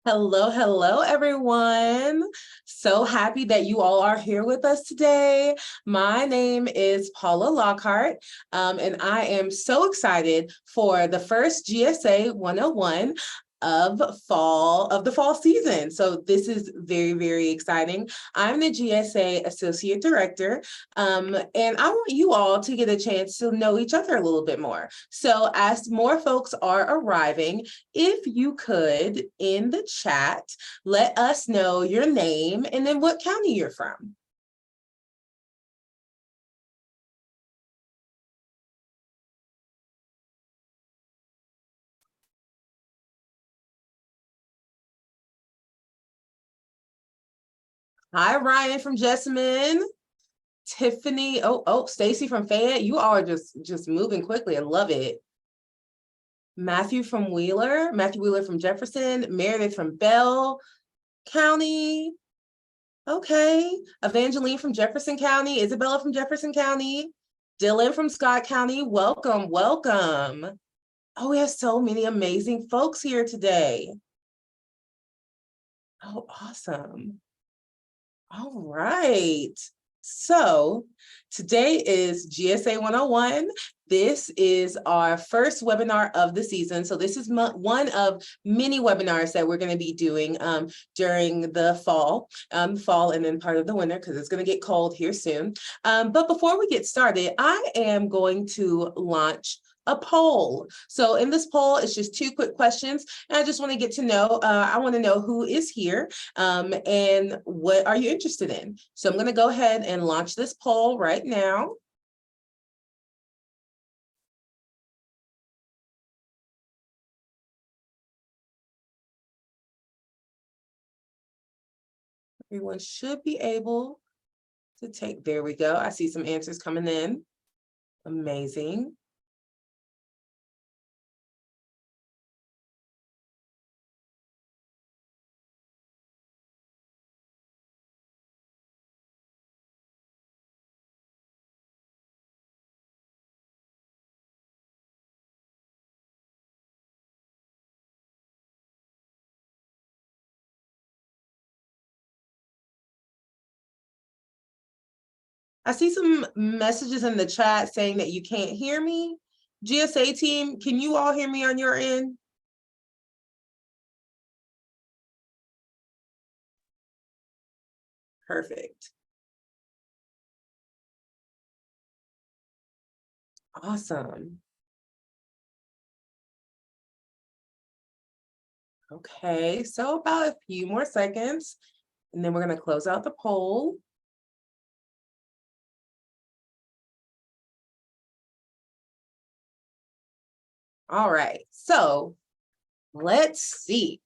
Hello, hello, everyone. So happy that you all are here with us today. My name is Paula Lockhart, and I am so excited for the first GSA 101 of the fall season. So this is very, very exciting. I'm the GSA Associate Director, and I want you all to get a chance to know each other a little bit more. So as more folks are arriving, if you could, in the chat, let us know your name and then what county you're from. Hi, Ryan from Jessamine. Tiffany, Stacy from Fayette. You all are just moving quickly. I love it. Matthew Wheeler from Jefferson, Meredith from Bell County. Okay. Evangeline from Jefferson County, Isabella from Jefferson County, Dylan from Scott County. Welcome, welcome. Oh, we have so many amazing folks here today. Oh, awesome. All right. So today is GSA 101. This is our first webinar of the season. So this is one of many webinars that we're going to be doing during the fall and then part of the winter because it's going to get cold here soon. But before we get started, I am going to launch a poll. So in this poll, it's just 2 quick questions. And I just want to get to know, I want to know who is here and what are you interested in? So I'm going to go ahead and launch this poll right now. Everyone should be able to take, there we go. I see some answers coming in. Amazing. I see some messages in the chat saying that you can't hear me. GSA team, can you all hear me on your end? Perfect. Awesome. Okay, so about a few more seconds, and then we're going to close out the poll. All right, so let's see.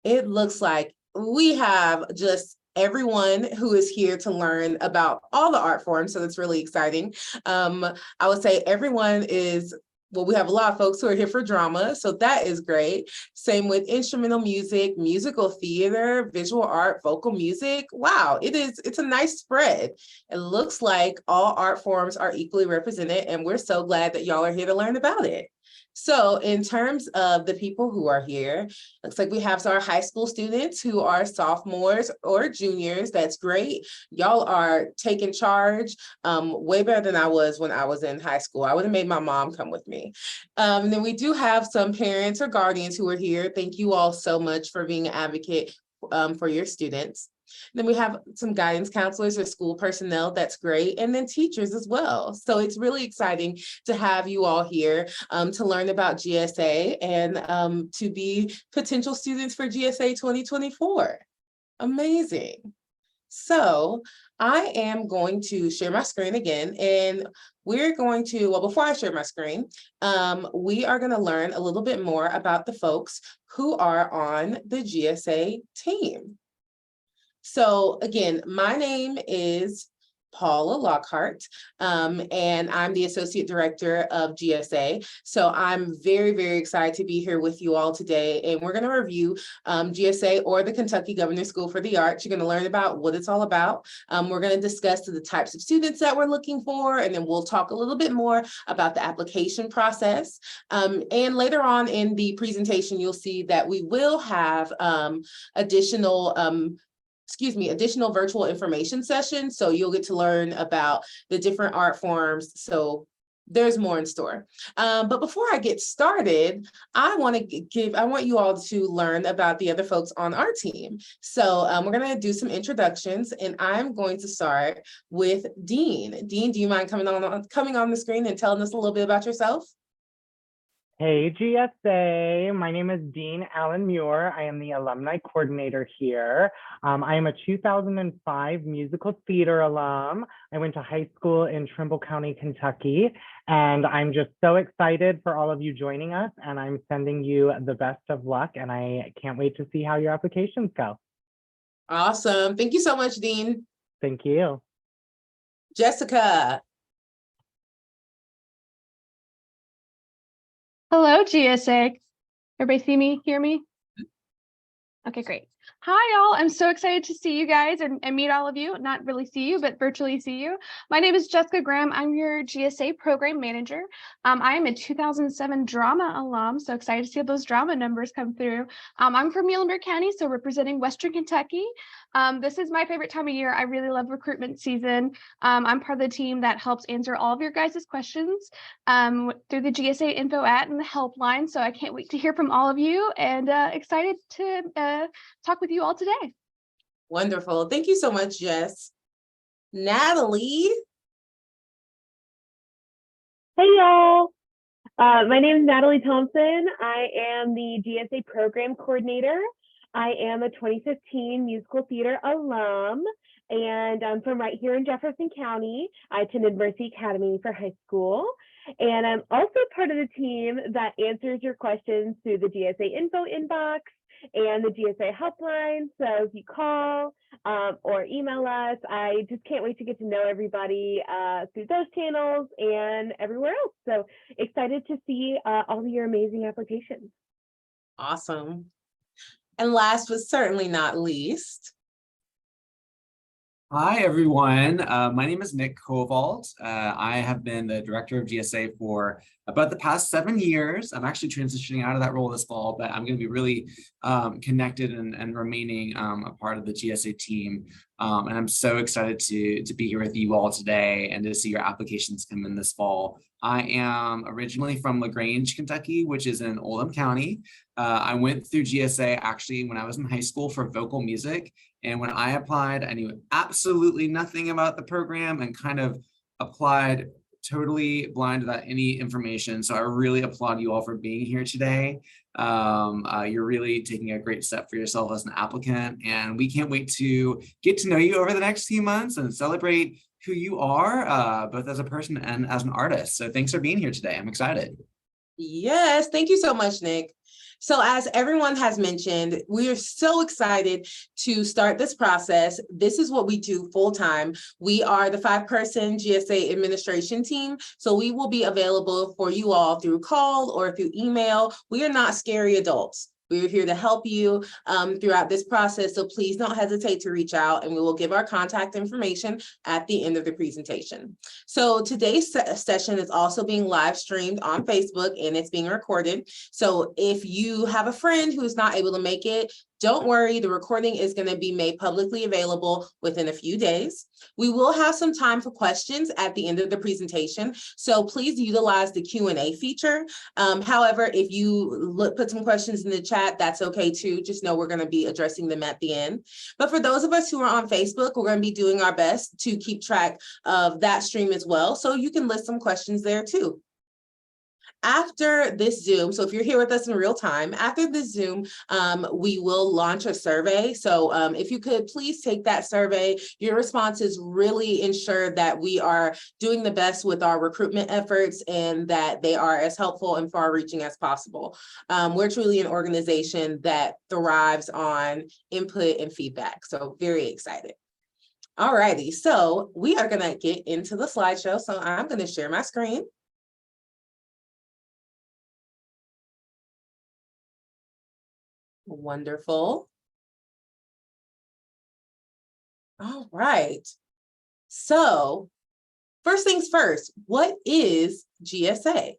It looks like we have just everyone who is here to learn about all the art forms, so that's really exciting. I would say everyone is, well, we have a lot of folks who are here for drama, so that is great. Same with instrumental music, musical theater, visual art, vocal music. Wow, it's a nice spread. It looks like all art forms are equally represented, and we're so glad that y'all are here to learn about it. So in terms of the people who are here, looks like we have our high school students who are sophomores or juniors. That's great. Y'all are taking charge way better than I was when I was in high school. I would have made my mom come with me. And then we do have some parents or guardians who are here. Thank you all so much for being an advocate for your students. Then we have some guidance counselors or school personnel. That's great. And then teachers as well. So it's really exciting to have you all here to learn about GSA and to be potential students for GSA 2024. Amazing. So I am going to share my screen again, and we're going to, well, before I share my screen, we are going to learn a little bit more about the folks who are on the GSA team. So again, my name is Paula Lockhart, and I'm the Associate Director of GSA. So I'm very, very excited to be here with you all today. And we're going to review GSA, or the Kentucky Governor School for the Arts. You're going to learn about what it's all about. We're going to discuss the types of students that we're looking for, and then we'll talk a little bit more about the application process. And later on in the presentation, you'll see that we will have additional virtual information sessions. So you'll get to learn about the different art forms. So there's more in store. But before I get started, I want you all to learn about the other folks on our team. So we're going to do some introductions, and I'm going to start with Dean. Dean, do you mind coming on the screen and telling us a little bit about yourself? Hey, GSA. My name is Dean Allen Muir. I am the alumni coordinator here. I am a 2005 musical theater alum. I went to high school in Trimble County, Kentucky, and I'm just so excited for all of you joining us, and I'm sending you the best of luck, and I can't wait to see how your applications go. Awesome. Thank you so much, Dean. Thank you. Jessica. Hello, GSA. Everybody see me, hear me? Okay, great. Hi, all. I'm so excited to see you guys and meet all of you. Not really see you, but virtually see you. My name is Jessica Graham. I'm your GSA program manager. I am a 2007 drama alum, so excited to see those drama numbers come through. I'm from Muhlenberg County, so representing Western Kentucky. This is my favorite time of year. I really love recruitment season. I'm part of the team that helps answer all of your guys' questions through the GSA info and the helpline. So I can't wait to hear from all of you, and excited to talk with you all today. Wonderful. Thank you so much, Jess. Natalie. Hey, y'all. My name is Natalie Thompson. I am the GSA program coordinator. I am a 2015 musical theater alum, and I'm from right here in Jefferson County. I attended Mercy Academy for high school, and I'm also part of the team that answers your questions through the GSA info inbox and the GSA helpline. So if you call or email us, I just can't wait to get to know everybody through those channels and everywhere else. So excited to see all of your amazing applications. Awesome. And last but certainly not least. Hi, everyone. My name is Nick Kovalt. I have been the director of GSA for about the past 7 years. I'm actually transitioning out of that role this fall, but I'm going to be really connected and remaining a part of the GSA team. And I'm so excited to be here with you all today and to see your applications come in this fall. I am originally from LaGrange, Kentucky, which is in Oldham County. I went through GSA actually when I was in high school for vocal music. And when I applied, I knew absolutely nothing about the program and kind of applied totally blind without any information. So I really applaud you all for being here today. You're really taking a great step for yourself as an applicant, and we can't wait to get to know you over the next few months and celebrate who you are, both as a person and as an artist. So thanks for being here today. I'm excited. Yes, thank you so much, Nick. So as everyone has mentioned, we are so excited to start this process. This is what we do full time. We are the 5-person GSA administration team. So we will be available for you all through call or through email. We are not scary adults. We're here to help you throughout this process. So please don't hesitate to reach out, and we will give our contact information at the end of the presentation. So today's session is also being live streamed on Facebook, and it's being recorded. So if you have a friend who is not able to make it, don't worry, the recording is going to be made publicly available within a few days. We will have some time for questions at the end of the presentation, so please utilize the Q&A feature. However, if you put some questions in the chat, that's okay too. Just know we're going to be addressing them at the end. But for those of us who are on Facebook, we're going to be doing our best to keep track of that stream as well, so you can list some questions there too. After this Zoom, so if you're here with us in real time, after this Zoom, we will launch a survey. So if you could please take that survey, your responses really ensure that we are doing the best with our recruitment efforts and that they are as helpful and far reaching as possible. We're truly an organization that thrives on input and feedback. So very excited. All righty, so we are gonna get into the slideshow. So I'm gonna share my screen. Wonderful. All right. So first things first, what is GSA?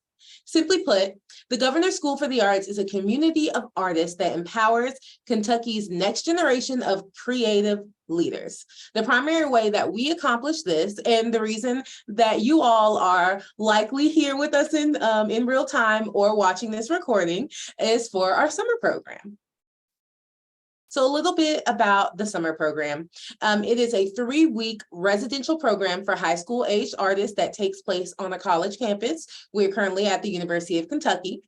Simply put, the Governor's School for the Arts is a community of artists that empowers Kentucky's next generation of creative leaders. The primary way that we accomplish this, and the reason that you all are likely here with us in real time or watching this recording, is for our summer program. So a little bit about the summer program. It is a 3-week residential program for high school aged artists that takes place on a college campus. We're currently at the University of Kentucky.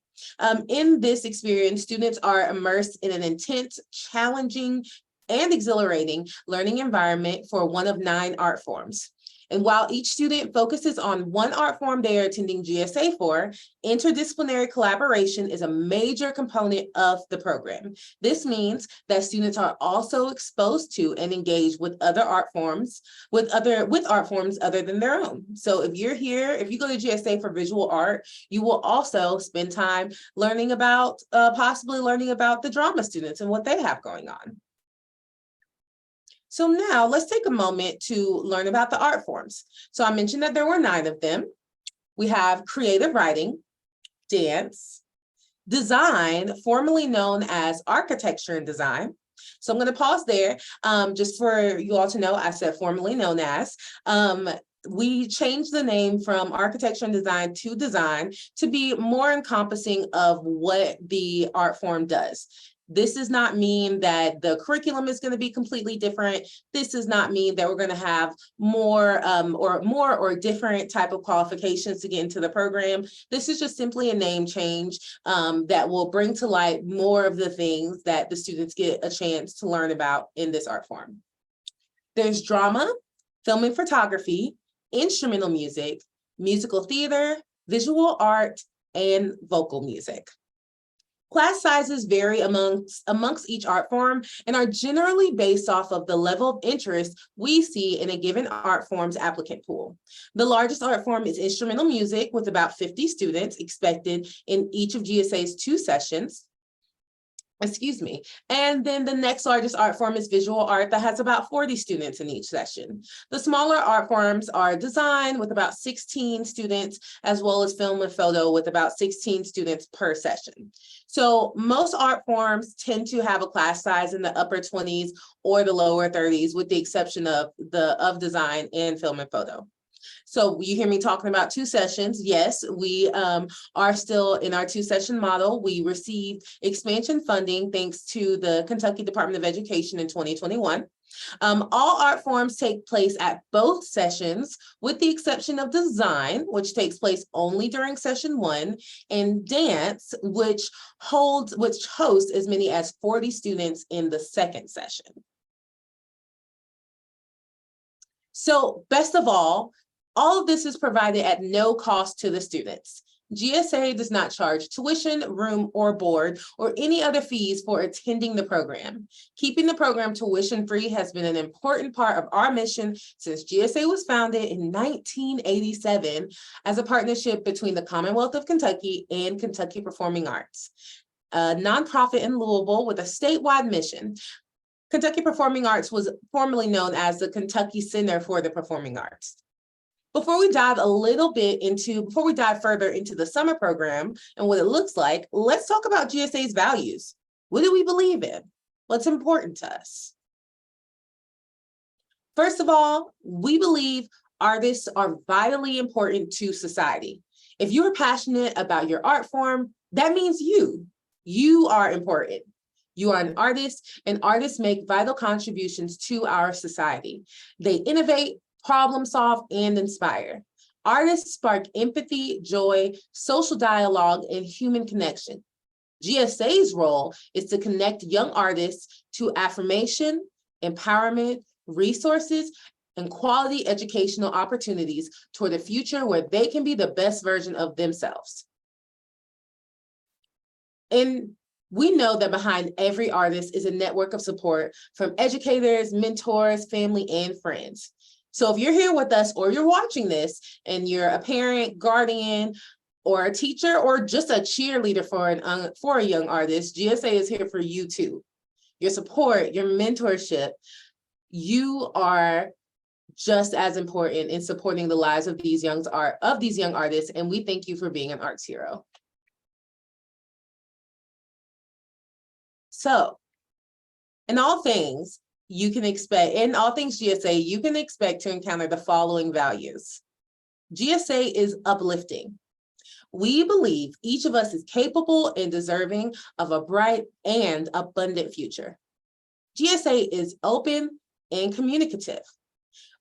In this experience, students are immersed in an intense, challenging, and exhilarating learning environment for one of 9 art forms. And while each student focuses on one art form they are attending GSA for, interdisciplinary collaboration is a major component of the program. This means that students are also exposed to and engaged with other art forms, with art forms other than their own. So if you're here, if you go to GSA for visual art, you will also spend time learning about, possibly learning about the drama students and what they have going on. So now let's take a moment to learn about the art forms. So I mentioned that there were 9 of them. We have creative writing, dance, design, formerly known as architecture and design. So I'm going to pause there just for you all to know, I said formerly known as. We changed the name from architecture and design to be more encompassing of what the art form does. This does not mean that the curriculum is going to be completely different. This does not mean that we're going to have more or different type of qualifications to get into the program. This is just simply a name change that will bring to light more of the things that the students get a chance to learn about in this art form. There's drama, film and photography, instrumental music, musical theater, visual art, and vocal music. Class sizes vary amongst each art form and are generally based off of the level of interest we see in a given art form's applicant pool. The largest art form is instrumental music, with about 50 students expected in each of GSA's 2 sessions. And then the next largest art form is visual art, that has about 40 students in each session. The smaller art forms are design, with about 16 students, as well as film and photo, with about 16 students per session. So most art forms tend to have a class size in the upper 20s or the lower 30s, with the exception of design and film and photo. So you hear me talking about 2 sessions. Yes, we are still in our 2-session model. We received expansion funding thanks to the Kentucky Department of Education in 2021. All art forms take place at both sessions, with the exception of design, which takes place only during session 1, and dance, which hosts as many as 40 students in the 2nd session. So best of all of this is provided at no cost to the students. GSA does not charge tuition, room, or board, or any other fees for attending the program. Keeping the program tuition-free has been an important part of our mission since GSA was founded in 1987 as a partnership between the Commonwealth of Kentucky and Kentucky Performing Arts, a nonprofit in Louisville with a statewide mission. Kentucky Performing Arts was formerly known as the Kentucky Center for the Performing Arts. Before we dive further into the summer program and what it looks like, let's talk about GSA's values. What do we believe in? What's important to us? First of all, we believe artists are vitally important to society. If you're passionate about your art form, that means you are important. You are an artist, and artists make vital contributions to our society. They innovate, problem solve, and inspire. Artists spark empathy, joy, social dialogue, and human connection. GSA's role is to connect young artists to affirmation, empowerment, resources, and quality educational opportunities toward a future where they can be the best version of themselves. And We know that behind every artist is a network of support from educators, mentors, family, and friends. So if you're here with us or you're watching this and you're a parent, guardian, or a teacher, or just a cheerleader for a young artist, GSA is here for you too. Your support, your mentorship, you are just as important in supporting the lives of these young artists, and we thank you for being an arts hero. So, in all things GSA, you can expect to encounter the following values. GSA is uplifting. We believe each of us is capable and deserving of a bright and abundant future. GSA is open and communicative.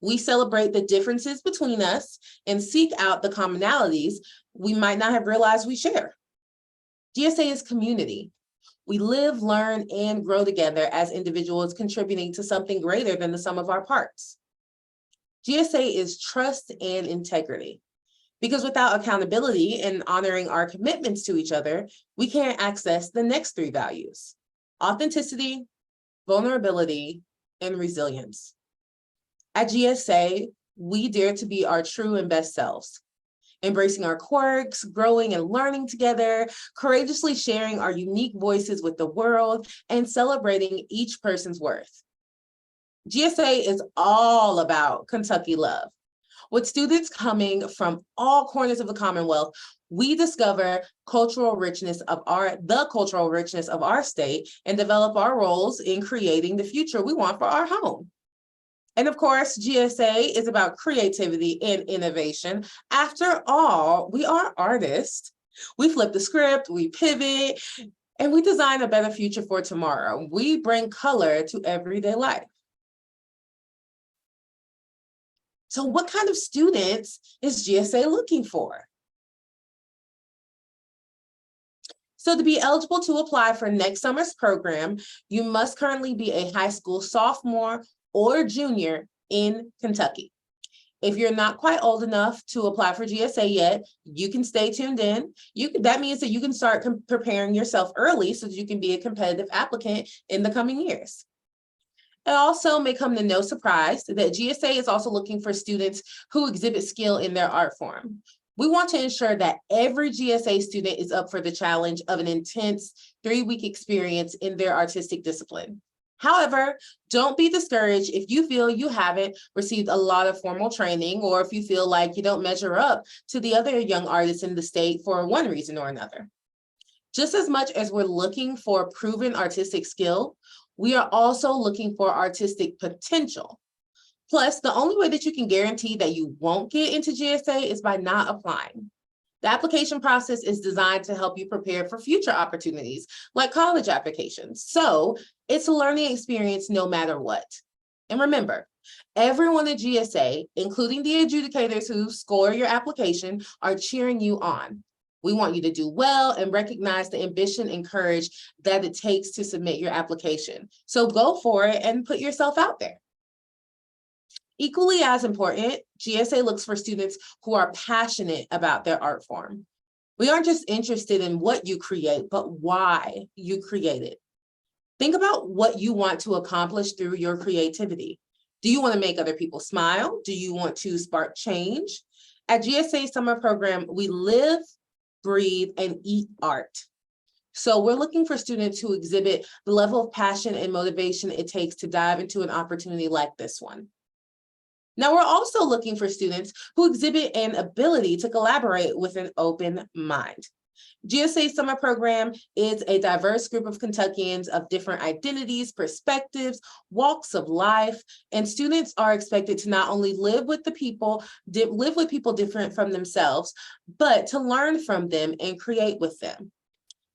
We celebrate the differences between us and seek out the commonalities we might not have realized we share. GSA is community. We live, learn, and grow together as individuals contributing to something greater than the sum of our parts. GSA is trust and integrity. Because without accountability and honoring our commitments to each other, we can't access the next three values: authenticity, vulnerability, and resilience. At GSA, we dare to be our true and best selves, embracing our quirks, growing and learning together, courageously sharing our unique voices with the world, and celebrating each person's worth. GSA is all about Kentucky love. With students coming from all corners of the Commonwealth, we discover the cultural richness of our state and develop our roles in creating the future we want for our home. And of course, GSA is about creativity and innovation. After all, we are artists. We flip the script, we pivot, and we design a better future for tomorrow. We bring color to everyday life. So what kind of students is GSA looking for? So to be eligible to apply for next summer's program, you must currently be a high school sophomore or junior in Kentucky. If you're not quite old enough to apply for GSA yet, you can stay tuned in. That means that you can start preparing yourself early so that you can be a competitive applicant in the coming years. It also may come to no surprise that GSA is also looking for students who exhibit skill in their art form. We want to ensure that every GSA student is up for the challenge of an intense 3-week experience in their artistic discipline. However, don't be discouraged if you feel you haven't received a lot of formal training, or if you feel like you don't measure up to the other young artists in the state for one reason or another. Just as much as we're looking for proven artistic skill, we are also looking for artistic potential. Plus, the only way that you can guarantee that you won't get into GSA is by not applying. The application process is designed to help you prepare for future opportunities, like college applications. So it's a learning experience no matter what. And remember, everyone at GSA, including the adjudicators who score your application, are cheering you on. We want you to do well and recognize the ambition and courage that it takes to submit your application. So go for it and put yourself out there. Equally as important, GSA looks for students who are passionate about their art form. We aren't just interested in what you create, but why you create it. Think about what you want to accomplish through your creativity. Do you want to make other people smile? Do you want to spark change? At GSA Summer Program, we live, breathe, and eat art. So we're looking for students who exhibit the level of passion and motivation it takes to dive into an opportunity like this one. Now, we're also looking for students who exhibit an ability to collaborate with an open mind. GSA Summer Program is a diverse group of Kentuckians of different identities, perspectives, walks of life, and students are expected to not only live with people different from themselves, but to learn from them and create with them.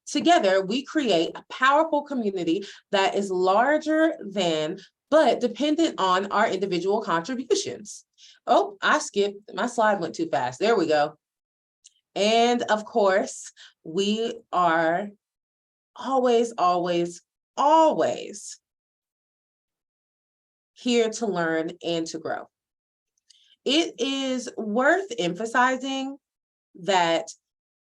Together, we create a powerful community that is larger than, but dependent on our individual contributions. Oh, I skipped, my slide went too fast. There we go. And of course, we are always, always, always here to learn and to grow. It is worth emphasizing that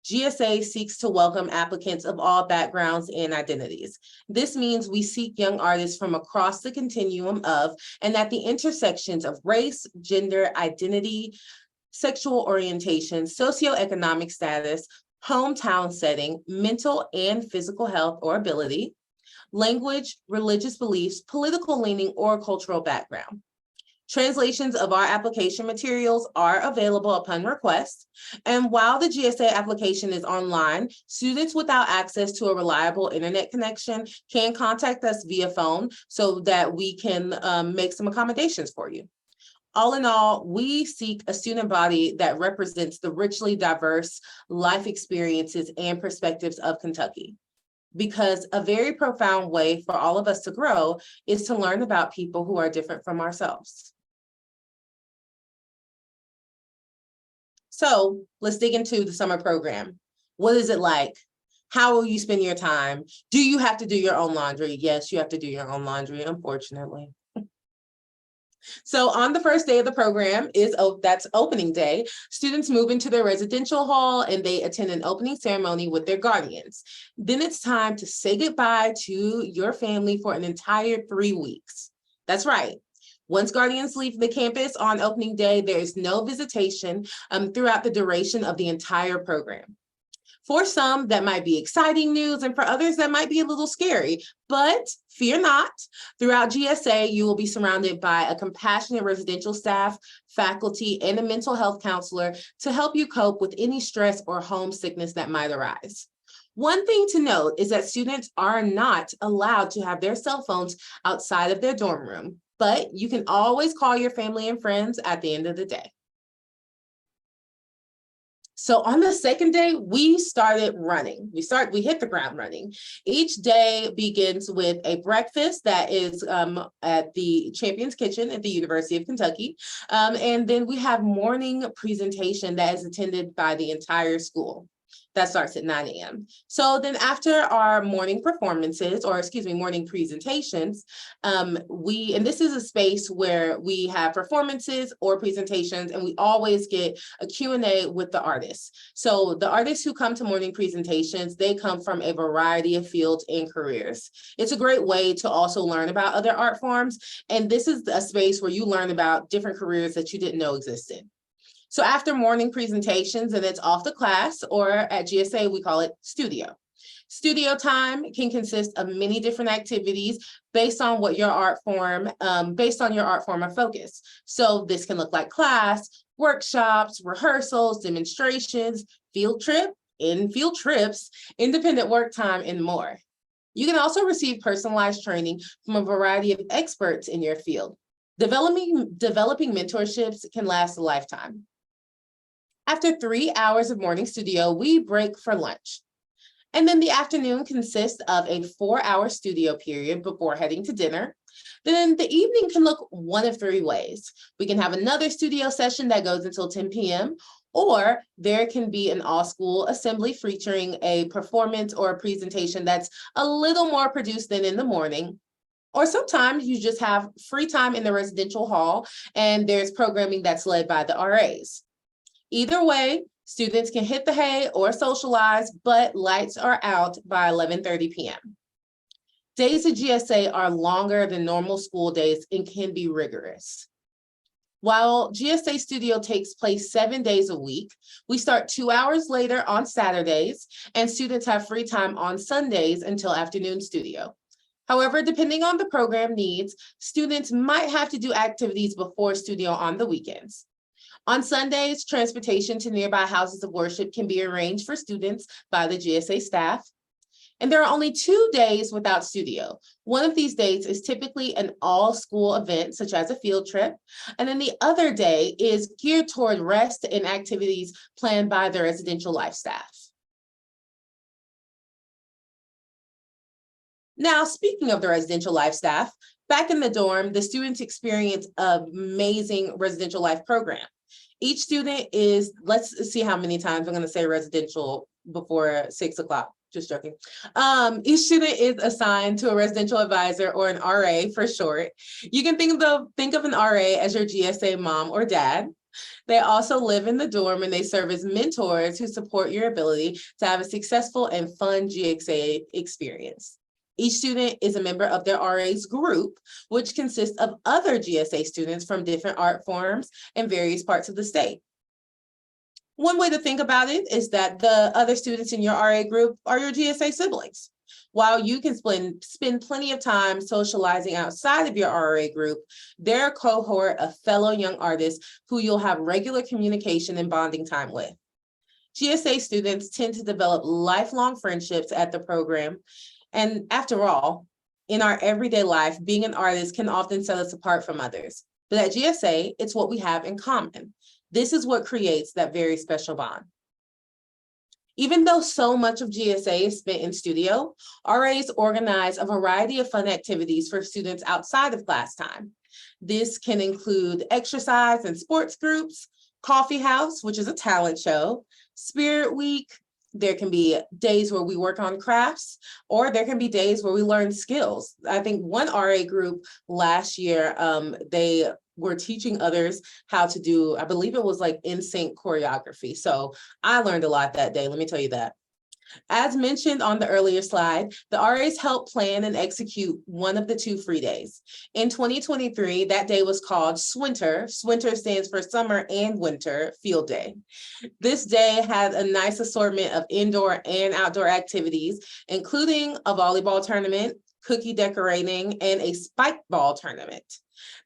GSA seeks to welcome applicants of all backgrounds and identities. This means we seek young artists from across the continuum of and at the intersections of race, gender, identity, sexual orientation, socioeconomic status, hometown setting, mental and physical health or ability, language, religious beliefs, political leaning, or cultural background. Translations of our application materials are available upon request. And while the GSA application is online, students without access to a reliable internet connection can contact us via phone so that we can make some accommodations for you. All in all, we seek a student body that represents the richly diverse life experiences and perspectives of Kentucky. Because a very profound way for all of us to grow is to learn about people who are different from ourselves. So let's dig into the summer program. What is it like? How will you spend your time? Do you have to do your own laundry? Yes, you have to do your own laundry, unfortunately. So on the first day of the program that's opening day, students move into their residential hall and they attend an opening ceremony with their guardians. Then it's time to say goodbye to your family for an entire 3 weeks. That's right. Once guardians leave the campus on opening day, there is no visitation throughout the duration of the entire program. For some, that might be exciting news, and for others, that might be a little scary. But fear not, throughout GSA, you will be surrounded by a compassionate residential staff, faculty, and a mental health counselor to help you cope with any stress or homesickness that might arise. One thing to note is that students are not allowed to have their cell phones outside of their dorm room, but you can always call your family and friends at the end of the day. So on the second day, we started running. We hit the ground running. Each day begins with a breakfast that is at the Champion's Kitchen at the University of Kentucky. And then we have morning presentation that is attended by the entire school. That starts at 9 a.m. So then after our morning performances, or excuse me, morning presentations, and this is a space where we have performances or presentations, and we always get a Q&A with the artists. So the artists who come to morning presentations, they come from a variety of fields and careers. It's a great way to also learn about other art forms. And this is a space where you learn about different careers that you didn't know existed. So after morning presentations, and it's off the class, or at GSA, we call it studio. Studio time can consist of many different activities based on what your art form, of focus. So this can look like class, workshops, rehearsals, demonstrations, field trips, independent work time, and more. You can also receive personalized training from a variety of experts in your field. Developing mentorships can last a lifetime. After 3 hours of morning studio, we break for lunch. And then the afternoon consists of a 4-hour studio period before heading to dinner. Then the evening can look one of 3 ways. We can have another studio session that goes until 10 p.m., or there can be an all-school assembly featuring a performance or a presentation that's a little more produced than in the morning. Or sometimes you just have free time in the residential hall and there's programming that's led by the RAs. Either way, students can hit the hay or socialize, but lights are out by 11:30 p.m. Days at GSA are longer than normal school days and can be rigorous. While GSA Studio takes place 7 days a week, we start 2 hours later on Saturdays, and students have free time on Sundays until afternoon studio. However, depending on the program needs, students might have to do activities before studio on the weekends. On Sundays, transportation to nearby houses of worship can be arranged for students by the GSA staff. And there are only 2 days without studio. One of these days is typically an all-school event, such as a field trip. And then the other day is geared toward rest and activities planned by the residential life staff. Now, speaking of the residential life staff, back in the dorm, the students experience an amazing residential life program. Each student is, let's see how many times I'm going to say residential before 6 o'clock. Just joking. Each student is assigned to a residential advisor, or an RA for short. You can think of an RA as your GSA mom or dad. They also live in the dorm and they serve as mentors who support your ability to have a successful and fun GSA experience. Each student is a member of their RA's group, which consists of other GSA students from different art forms and various parts of the state. One way to think about it is that the other students in your RA group are your GSA siblings. While you can spend plenty of time socializing outside of your RA group, they're a cohort of fellow young artists who you'll have regular communication and bonding time with. GSA students tend to develop lifelong friendships at the program. And after all, in our everyday life, being an artist can often set us apart from others. But at GSA, it's what we have in common. This is what creates that very special bond. Even though so much of GSA is spent in studio, RAs organize a variety of fun activities for students outside of class time. This can include exercise and sports groups, coffee house, which is a talent show, spirit week. There can be days where we work on crafts, or there can be days where we learn skills. I think one RA group last year, they were teaching others how to do, I believe it was like in-sync choreography. So I learned a lot that day, let me tell you that. As mentioned on the earlier slide, the RAs help plan and execute one of the 2 free days. In 2023, that day was called SWINTER. SWINTER stands for Summer and Winter Field Day. This day had a nice assortment of indoor and outdoor activities, including a volleyball tournament, cookie decorating, and a spike ball tournament.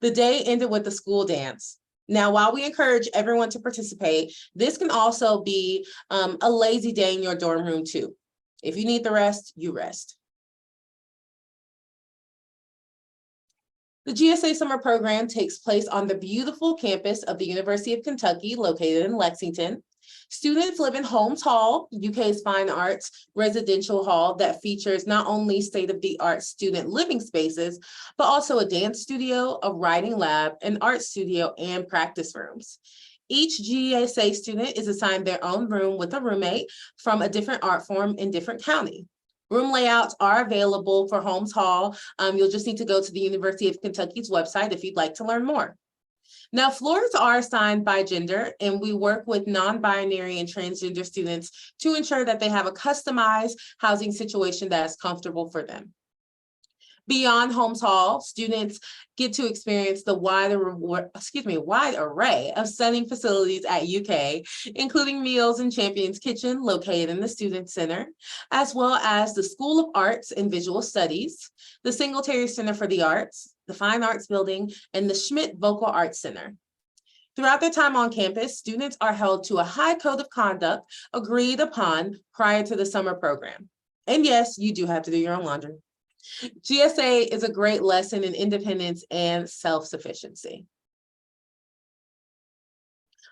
The day ended with the school dance. Now, while we encourage everyone to participate, this can also be a lazy day in your dorm room too. If you need the rest, you rest. The GSA Summer Program takes place on the beautiful campus of the University of Kentucky, located in Lexington. Students live in Holmes Hall, UK's fine arts residential hall that features not only state-of-the-art student living spaces, but also a dance studio, a writing lab, an art studio, and practice rooms. Each GSA student is assigned their own room with a roommate from a different art form in different county. Room layouts are available for Holmes Hall. You'll just need to go to the University of Kentucky's website if you'd like to learn more. Now, floors are assigned by gender, and we work with non-binary and transgender students to ensure that they have a customized housing situation that is comfortable for them. Beyond Holmes Hall, students get to experience the wide array of stunning facilities at UK, including meals in Champion's Kitchen, located in the Student Center, as well as the School of Arts and Visual Studies, the Singletary Center for the Arts, the Fine Arts Building, and the Schmidt Vocal Arts Center. Throughout their time on campus, students are held to a high code of conduct agreed upon prior to the summer program. And yes, you do have to do your own laundry. GSA is a great lesson in independence and self-sufficiency.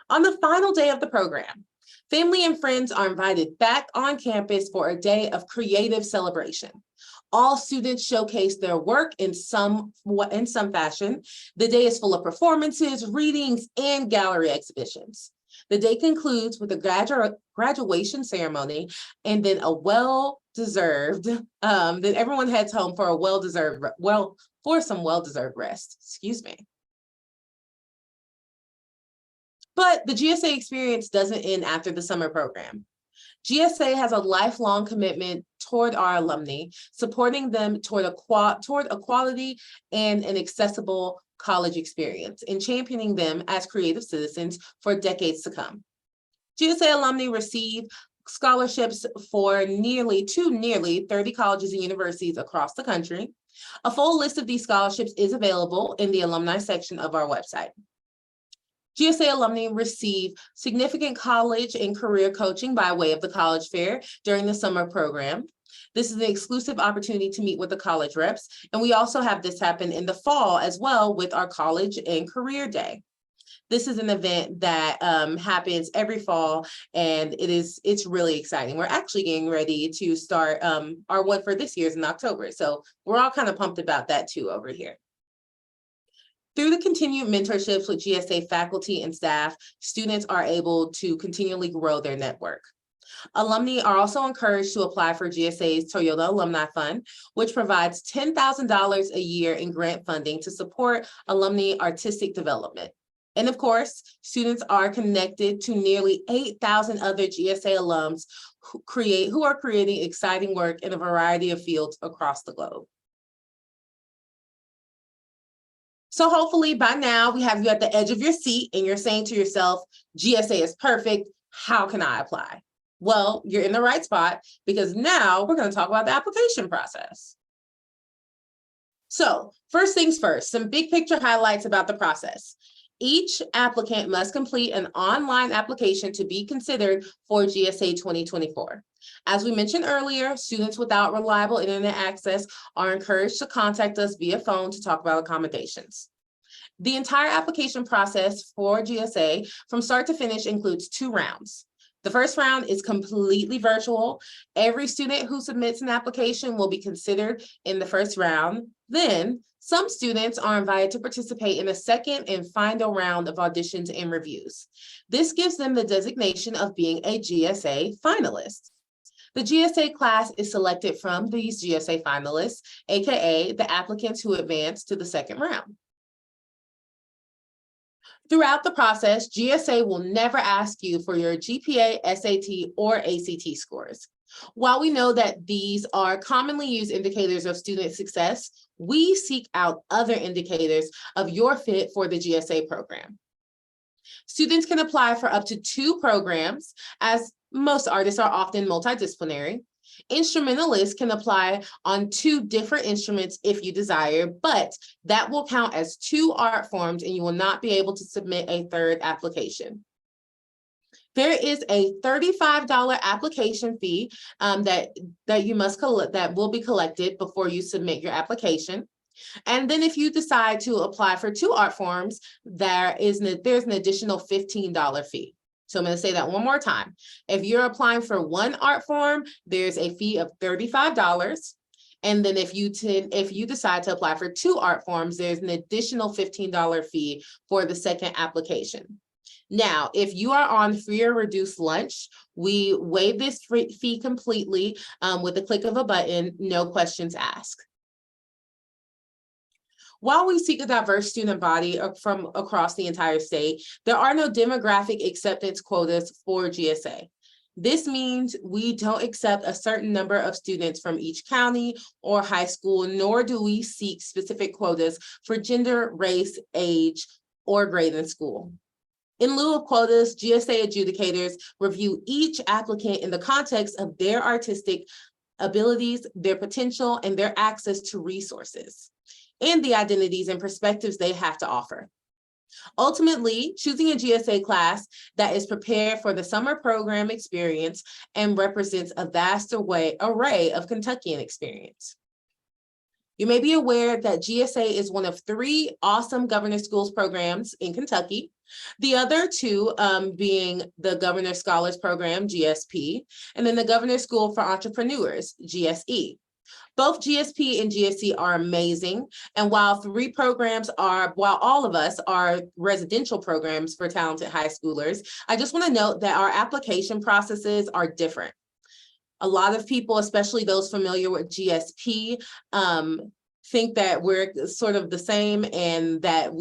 On the final day of the program, family and friends are invited back on campus for a day of creative celebration. All students showcase their work in some fashion. The day is full of performances, readings, and gallery exhibitions. The day concludes with a graduation ceremony and then a well-deserved, then everyone heads home for some well-deserved rest, excuse me. But the GSA experience doesn't end after the summer program. GSA has a lifelong commitment toward our alumni, supporting them toward equality and an accessible college experience, and championing them as creative citizens for decades to come. GSA alumni receive scholarships for nearly 30 colleges and universities across the country. A full list of these scholarships is available in the alumni section of our website. GSA alumni receive significant college and career coaching by way of the college fair during the summer program. This is an exclusive opportunity to meet with the college reps, and we also have this happen in the fall as well with our college and career day. This is an event that happens every fall, and it's really exciting. We're actually getting ready to start our one for this year's in October, so we're all kind of pumped about that too over here. Through the continued mentorships with GSA faculty and staff, students are able to continually grow their network. Alumni are also encouraged to apply for GSA's Toyota Alumni Fund, which provides $10,000 a year in grant funding to support alumni artistic development. And of course, students are connected to nearly 8,000 other GSA alums who are creating exciting work in a variety of fields across the globe. So hopefully by now we have you at the edge of your seat and you're saying to yourself, GSA is perfect, how can I apply? Well, you're in the right spot because now we're going to talk about the application process. So first things first, some big picture highlights about the process. Each applicant must complete an online application to be considered for GSA 2024. As we mentioned earlier, students without reliable internet access are encouraged to contact us via phone to talk about accommodations. The entire application process for GSA from start to finish includes 2 rounds. The first round is completely virtual. Every student who submits an application will be considered in the first round. Then some students are invited to participate in a second and final round of auditions and reviews. This gives them the designation of being a GSA finalist. The GSA class is selected from these GSA finalists, AKA the applicants who advance to the second round. Throughout the process, GSA will never ask you for your GPA, SAT, or ACT scores. While we know that these are commonly used indicators of student success, we seek out other indicators of your fit for the GSA program. Students can apply for up to 2 programs, as most artists are often multidisciplinary. Instrumentalists can apply on 2 different instruments if you desire, but that will count as 2 art forms and you will not be able to submit a 3rd application. There is a $35 application fee that will be collected before you submit your application. And then if you decide to apply for 2 art forms, there's an additional $15 fee. So I'm going to say that one more time. If you're applying for 1 art form, there's a fee of $35. And then if you decide to apply for 2 art forms, there's an additional $15 fee for the second application. Now, if you are on free or reduced lunch, we waive this fee completely with a click of a button, no questions asked. While we seek a diverse student body from across the entire state, there are no demographic acceptance quotas for GSA. This means we don't accept a certain number of students from each county or high school, nor do we seek specific quotas for gender, race, age, or grade in school. In lieu of quotas, GSA adjudicators review each applicant in the context of their artistic abilities, their potential, and their access to resources, and the identities and perspectives they have to offer. Ultimately, choosing a GSA class that is prepared for the summer program experience and represents a vast array of Kentuckian experience. You may be aware that GSA is one of 3 awesome Governor Schools programs in Kentucky, the other 2 being the Governor Scholars Program, GSP, and then the Governor School for Entrepreneurs, GSE. Both GSP and GSC are amazing. And while all of us are residential programs for talented high schoolers, I just want to note that our application processes are different. A lot of people, especially those familiar with GSP, think that we're sort of the same and that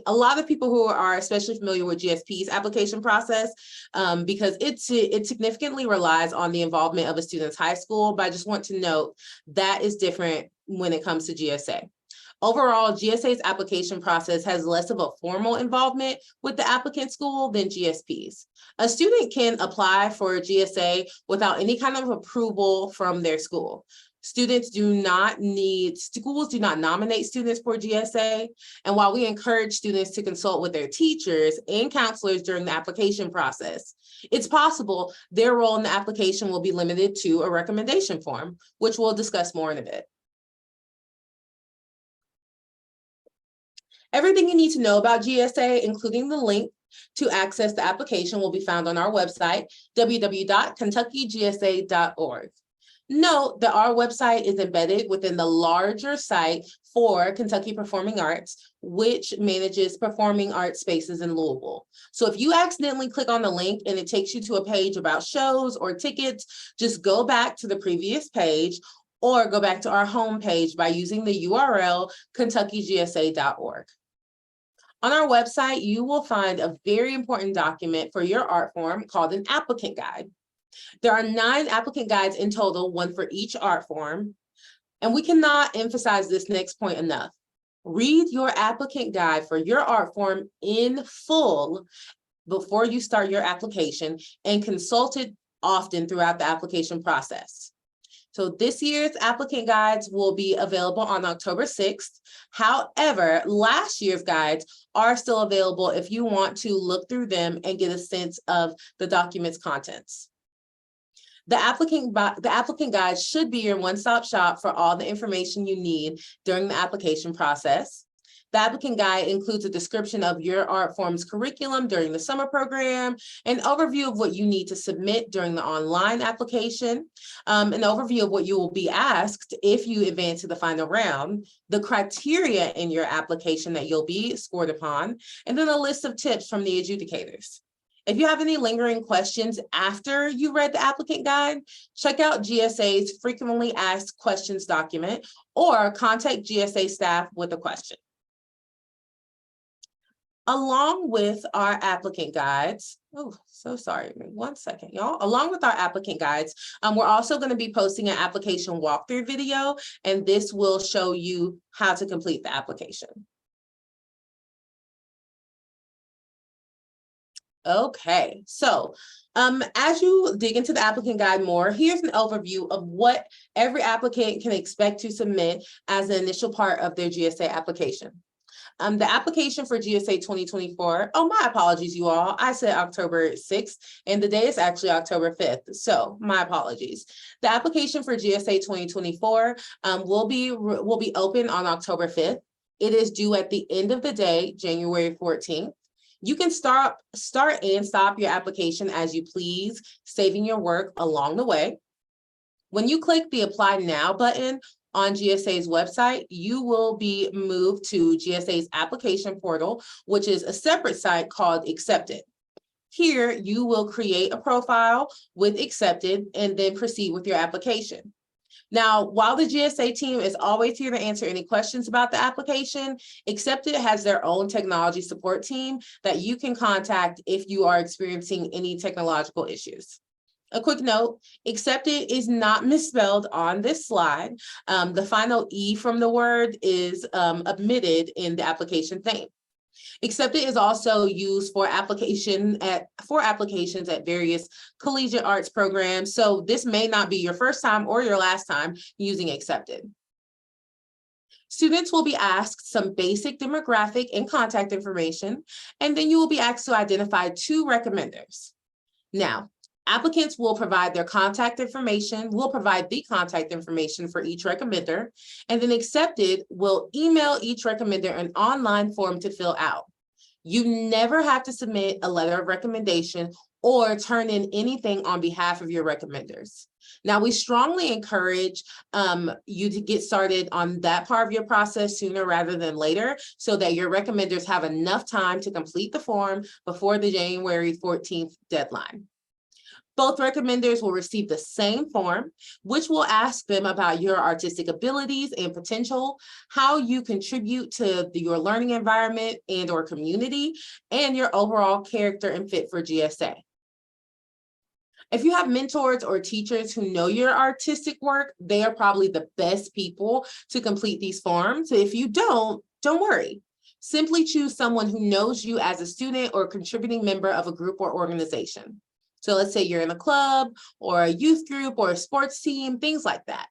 a lot of people who are especially familiar with GSP's application process, because it significantly relies on the involvement of a student's high school, but I just want to note that is different when it comes to GSA. Overall, GSA's application process has less of a formal involvement with the applicant school than GSP's. A student can apply for GSA without any kind of approval from their school. Schools do not nominate students for GSA. And while we encourage students to consult with their teachers and counselors during the application process, it's possible their role in the application will be limited to a recommendation form, which we'll discuss more in a bit. Everything you need to know about GSA, including the link to access the application, will be found on our website, www.kentuckygsa.org. Note that our website is embedded within the larger site for Kentucky Performing Arts, which manages performing arts spaces in Louisville. So if you accidentally click on the link and it takes you to a page about shows or tickets, just go back to the previous page or go back to our homepage by using the URL kentuckygsa.org. On our website, you will find a very important document for your art form called an applicant guide. There are 9 applicant guides in total, one for each art form. And we cannot emphasize this next point enough. Read your applicant guide for your art form in full before you start your application and consult it often throughout the application process. So this year's applicant guides will be available on October 6th. However, last year's guides are still available if you want to look through them and get a sense of the document's contents. The applicant guide should be your one-stop shop for all the information you need during the application process. The applicant guide includes a description of your art form's curriculum during the summer program, an overview of what you need to submit during the online application, an overview of what you will be asked if you advance to the final round, the criteria in your application that you'll be scored upon, and then a list of tips from the adjudicators. If you have any lingering questions after you read the applicant guide, check out GSA's frequently asked questions document or contact GSA staff with a question. Along with our applicant guides, oh, so sorry, one second, y'all. Along with our applicant guides, we're also going to be posting an application walkthrough video, and this will show you how to complete the application. Okay, so as you dig into the applicant guide more, here's an overview of what every applicant can expect to submit as the initial part of their GSA application. The application for GSA 2024, oh, my apologies, you all. I said October 6th, and the day is actually October 5th, so my apologies. The application for GSA 2024 will be open on October 5th. It is due at the end of the day, January 14th. You can start and stop your application as you please, saving your work along the way. When you click the Apply Now button on GSA's website, you will be moved to GSA's application portal, which is a separate site called Accepted. Here, you will create a profile with Accepted and then proceed with your application. Now, while the GSA team is always here to answer any questions about the application, Accepted has their own technology support team that you can contact if you are experiencing any technological issues. A quick note, Accepted is not misspelled on this slide. The final E from the word is omitted in the application theme. Accepted is also used for applications at various collegiate arts programs. So this may not be your first time or your last time using Accepted. Students will be asked some basic demographic and contact information, and then you will be asked to identify 2 recommenders. Now, applicants will provide the contact information for each recommender, and then Accepted will email each recommender an online form to fill out. You never have to submit a letter of recommendation or turn in anything on behalf of your recommenders. Now, we strongly encourage you to get started on that part of your process sooner rather than later so that your recommenders have enough time to complete the form before the January 14th deadline. Both recommenders will receive the same form, which will ask them about your artistic abilities and potential, how you contribute to your learning environment and or community, and your overall character and fit for GSA. If you have mentors or teachers who know your artistic work, they are probably the best people to complete these forms. If you don't worry. Simply choose someone who knows you as a student or contributing member of a group or organization. So let's say you're in a club or a youth group or a sports team, things like that.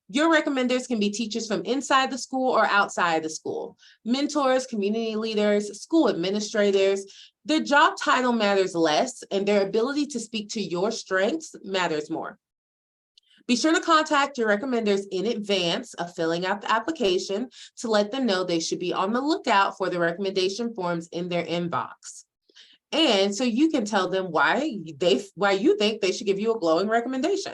Your recommenders can be teachers from inside the school or outside the school, mentors, community leaders, school administrators. Their job title matters less, and their ability to speak to your strengths matters more. Be sure to contact your recommenders in advance of filling out the application to let them know they should be on the lookout for the recommendation forms in their inbox. And so you can tell them why you think they should give you a glowing recommendation.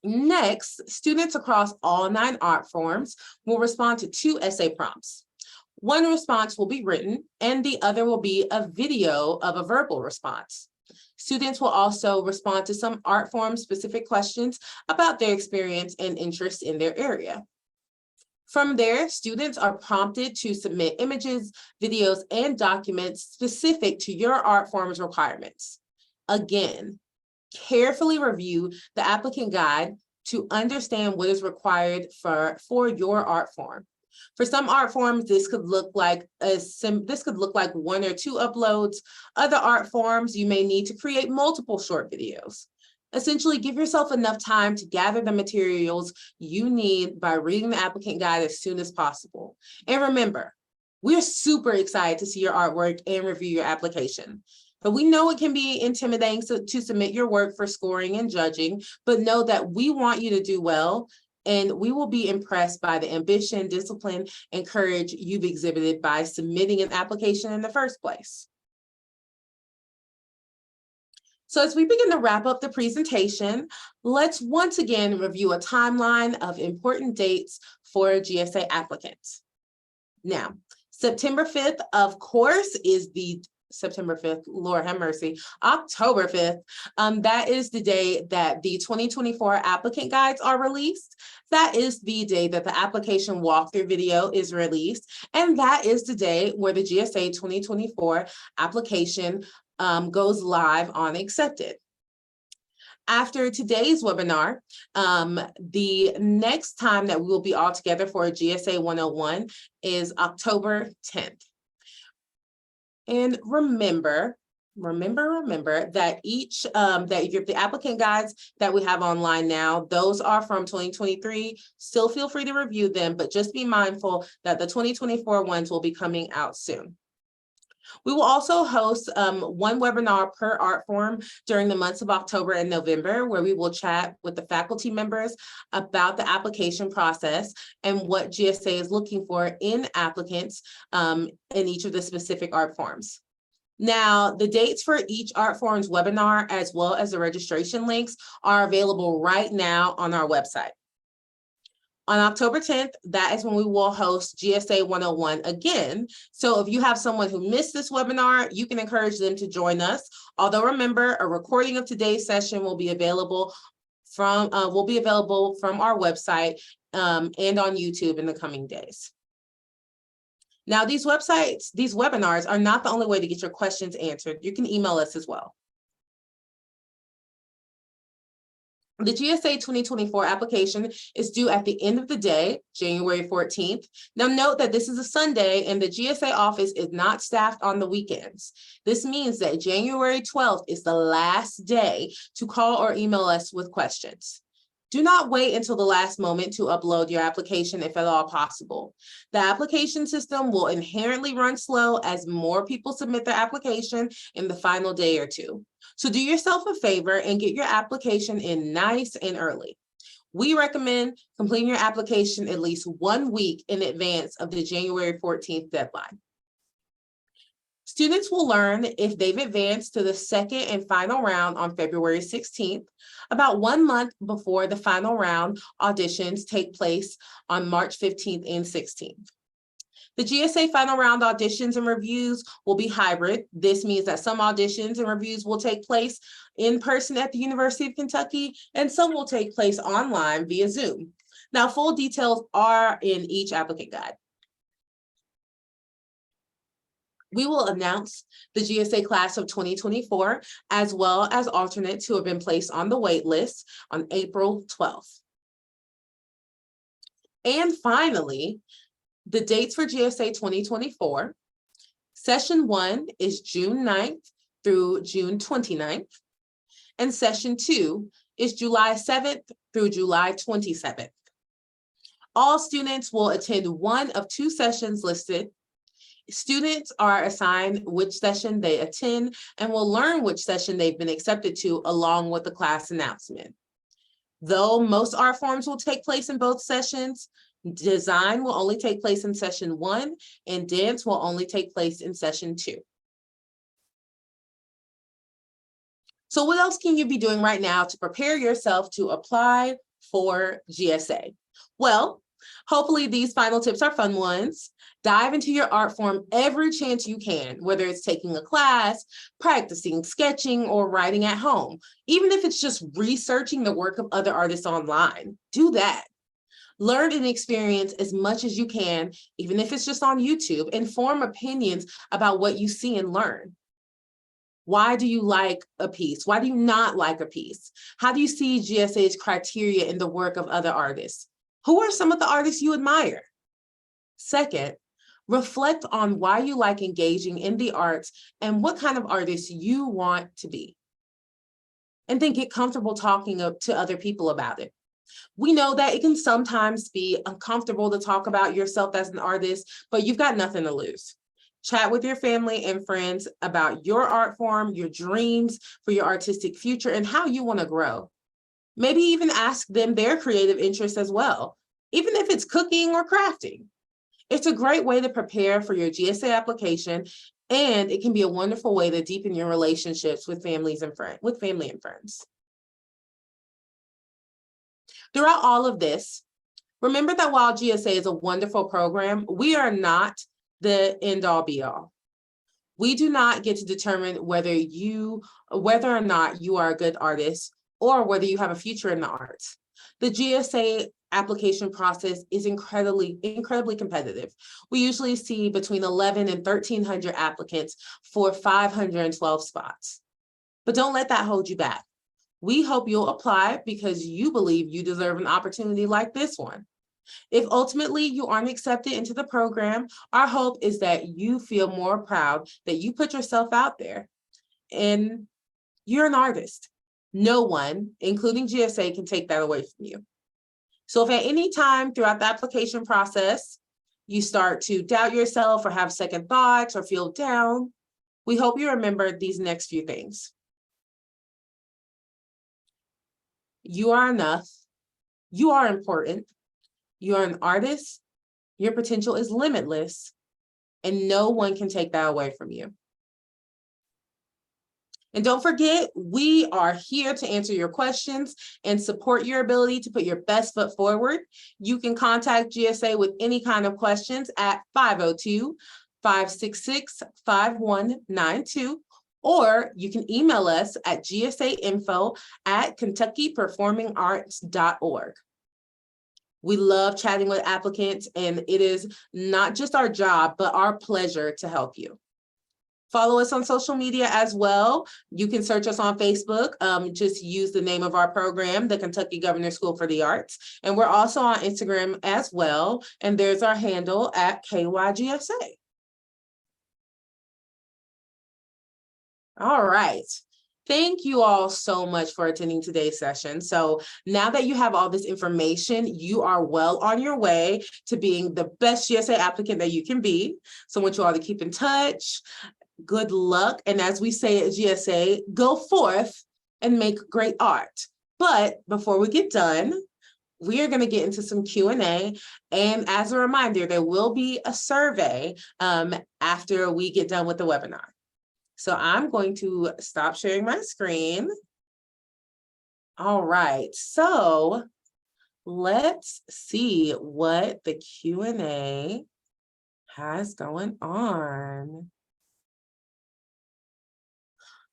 Next, students across all 9 art forms will respond to 2 essay prompts. One response will be written and the other will be a video of a verbal response. Students will also respond to some art form specific questions about their experience and interest in their area. From there, students are prompted to submit images, videos, and documents specific to your art form's requirements. Again, carefully review the applicant guide to understand what is required for your art form. For some art forms, this could look like one or two uploads. Other art forms, you may need to create multiple short videos. Essentially, give yourself enough time to gather the materials you need by reading the applicant guide as soon as possible. And remember, we're super excited to see your artwork and review your application. But we know it can be intimidating to submit your work for scoring and judging, but know that we want you to do well, and we will be impressed by the ambition, discipline, and courage you've exhibited by submitting an application in the first place. So as we begin to wrap up the presentation, let's once again review a timeline of important dates for GSA applicants. Now, September 5th, of course, is the September 5th, Lord have mercy, October 5th. That is the day that the 2024 applicant guides are released. That is the day that the application walkthrough video is released. And that is the day where the GSA 2024 application goes live on accepted. After today's webinar, the next time that we will be all together for GSA 101 is October 10th. And remember that the applicant guides that we have online now, those are from 2023. Still feel free to review them, but just be mindful that the 2024 ones will be coming out soon. We will also host one webinar per art form during the months of October and November, where we will chat with the faculty members about the application process and what GSA is looking for in applicants in each of the specific art forms. Now, the dates for each art form's webinar, as well as the registration links, are available right now on our website. On October 10th, that is when we will host GSA 101 again. So if you have someone who missed this webinar, you can encourage them to join us. Although remember, a recording of today's session will be available from our website and on YouTube in the coming days. Now, these webinars are not the only way to get your questions answered. You can email us as well. The GSA 2024 application is due at the end of the day, January 14th. Now note that this is a Sunday and the GSA office is not staffed on the weekends. This means that January 12th is the last day to call or email us with questions. Do not wait until the last moment to upload your application if at all possible. The application system will inherently run slow as more people submit their application in the final day or two. So do yourself a favor and get your application in nice and early. We recommend completing your application at least 1 week in advance of the January 14th deadline. Students will learn if they've advanced to the second and final round on February 16th, about 1 month before the final round auditions take place on March 15th and 16th. The GSA final round auditions and reviews will be hybrid. This means that some auditions and reviews will take place in person at the University of Kentucky, and some will take place online via Zoom. Now, full details are in each applicant guide. We will announce the GSA class of 2024, as well as alternates who have been placed on the wait list on April 12th. And finally, the dates for GSA 2024. Session 1 is June 9th through June 29th. And session 2 is July 7th through July 27th. All students will attend one of 2 sessions listed. Students are assigned which session they attend and will learn which session they've been accepted to along with the class announcement. Though most art forms will take place in both sessions, design will only take place in session 1 and dance will only take place in session 2. So what else can you be doing right now to prepare yourself to apply for GSA? Well, hopefully these final tips are fun ones. Dive into your art form every chance you can, whether it's taking a class, practicing sketching, or writing at home. Even if it's just researching the work of other artists online, do that. Learn and experience as much as you can, even if it's just on YouTube, and form opinions about what you see and learn. Why do you like a piece? Why do you not like a piece? How do you see GSA's criteria in the work of other artists? Who are some of the artists you admire? Second, reflect on why you like engaging in the arts and what kind of artist you want to be. And then get comfortable talking to other people about it. We know that it can sometimes be uncomfortable to talk about yourself as an artist, but you've got nothing to lose. Chat with your family and friends about your art form, your dreams for your artistic future, and how you want to grow. Maybe even ask them their creative interests as well, even if it's cooking or crafting. It's a great way to prepare for your GSA application, and it can be a wonderful way to deepen your relationships with family and friends. Throughout all of this, remember that while GSA is a wonderful program, we are not the end all be all. We do not get to determine whether or not you are a good artist or whether you have a future in the arts. The GSA application process is incredibly competitive. We usually see between 11 and 1,300 applicants for 512 spots. But don't let that hold you back. We hope you'll apply because you believe you deserve an opportunity like this one. If ultimately you aren't accepted into the program, our hope is that you feel more proud that you put yourself out there and you're an artist. No one, including GSA, can take that away from you. So if at any time throughout the application process, you start to doubt yourself or have second thoughts or feel down, we hope you remember these next few things. You are enough. You are important. You are an artist. Your potential is limitless, and no one can take that away from you. And don't forget, we are here to answer your questions and support your ability to put your best foot forward. You can contact GSA with any kind of questions at 502-566-5192, or you can email us at gsainfo@kentuckyperformingarts.org. We love chatting with applicants, and it is not just our job, but our pleasure to help you. Follow us on social media as well. You can search us on Facebook. Just use the name of our program, the Kentucky Governor School for the Arts. And we're also on Instagram as well. And there's our handle at KYGSA. All right. Thank you all so much for attending today's session. So now that you have all this information, you are well on your way to being the best GSA applicant that you can be. So I want you all to keep in touch. Good luck. And as we say at GSA, go forth and make great art. But before we get done, we are going to get into some Q&A. And as a reminder, there will be a survey after we get done with the webinar. So I'm going to stop sharing my screen. All right, so let's see what the Q&A has going on.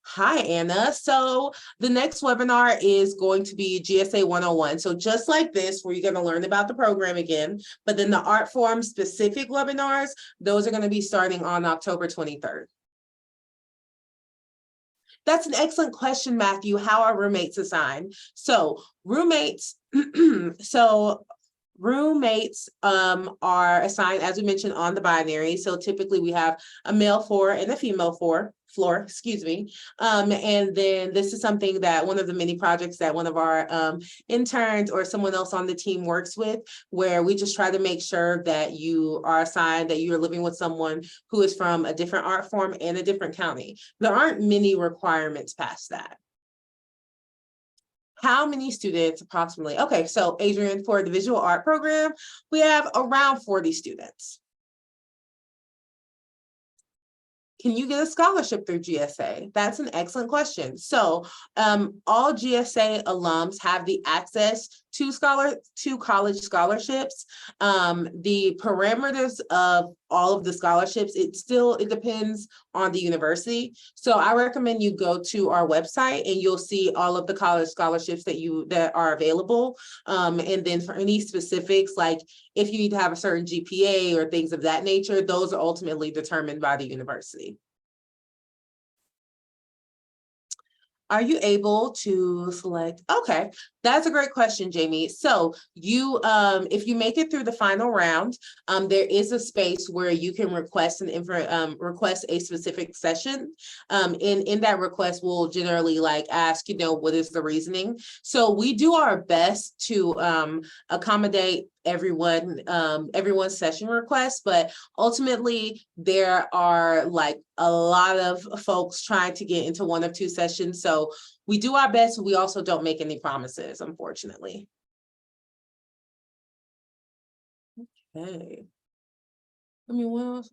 Hi, Anna. So the next webinar is going to be GSA 101. So just like this, where you're going to learn about the program again, but then the art form specific webinars, those are going to be starting on October 23rd. That's an excellent question, Matthew. How are roommates assigned? So roommates, are assigned, as we mentioned, on the binary. So typically we have a male floor and a female floor, excuse me. And then this is something that one of the many projects that one of our interns or someone else on the team works with, where we just try to make sure that you are assigned, that you're living with someone who is from a different art form and a different county. There aren't many requirements past that. How many students approximately? Okay, so Adrian, for the visual art program, we have around 40 students. Can you get a scholarship through GSA? That's an excellent question. So all GSA alums have the access two college scholarships. The parameters of all of the scholarships, it depends on the university. So I recommend you go to our website and you'll see all of the college scholarships that are available. And then for any specifics, like if you need to have a certain GPA or things of that nature, those are ultimately determined by the university. Are you able to select? Okay, that's a great question, Jamie. So you, if you make it through the final round, there is a space where you can request request a specific session. In that request, we'll generally like ask, what is the reasoning? So we do our best to accommodate everyone's session requests, but ultimately there are like a lot of folks trying to get into one of two sessions. So we do our best, but we also don't make any promises, unfortunately. Okay. What else?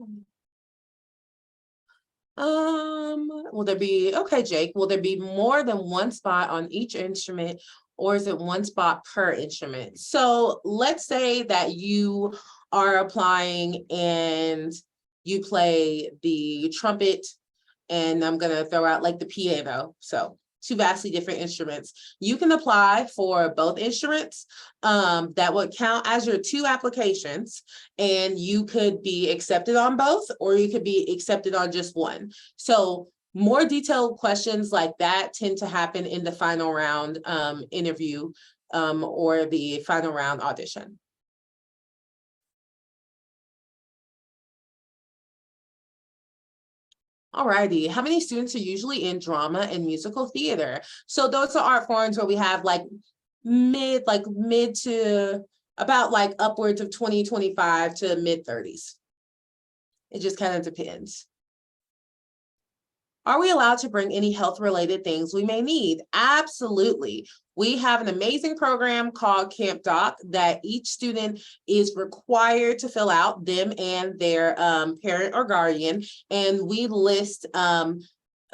Will there be, okay, Jake, will there be more than one spot on each instrument, or is it one spot per instrument? So let's say that you are applying and you play the trumpet, and I'm gonna throw out like the piano. So two vastly different instruments. You can apply for both instruments. That would count as your two applications, and you could be accepted on both, or you could be accepted on just one. So more detailed questions like that tend to happen in the final round interview or the final round audition. Alrighty, how many students are usually in drama and musical theater? So those are art forms where we have like mid to about like upwards of 20, 25 to mid 30s. It just kind of depends. Are we allowed to bring any health-related things we may need? Absolutely. We have an amazing program called Camp Doc that each student is required to fill out, them and their parent or guardian, and we list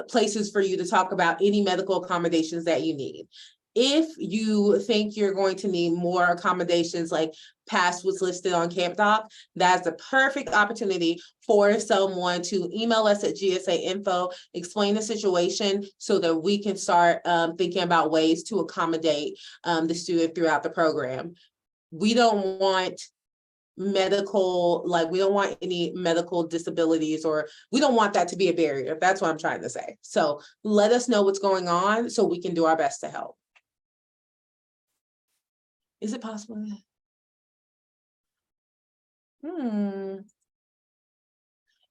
places for you to talk about any medical accommodations that you need. If you think you're going to need more accommodations like past what's listed on Camp Doc, that's a perfect opportunity for someone to email us at GSA Info, explain the situation so that we can start thinking about ways to accommodate the student throughout the program. We don't want medical, we don't want any medical disabilities, or we don't want that to be a barrier. That's what I'm trying to say. So let us know what's going on so we can do our best to help. Is it possible?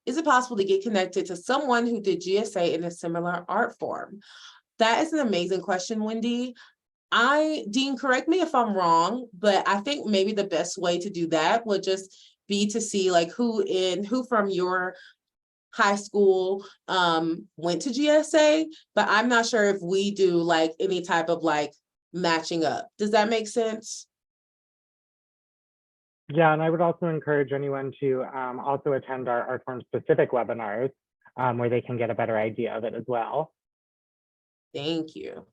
Is it possible to get connected to someone who did GSA in a similar art form? That is an amazing question, Wendy. Dean, correct me if I'm wrong, but I think maybe the best way to do that would just be to see like who from your high school went to GSA, but I'm not sure if we do like any type of like matching up. Does that make sense? Yeah, and I would also encourage anyone to also attend our art form specific webinars where they can get a better idea of it as well. Thank you.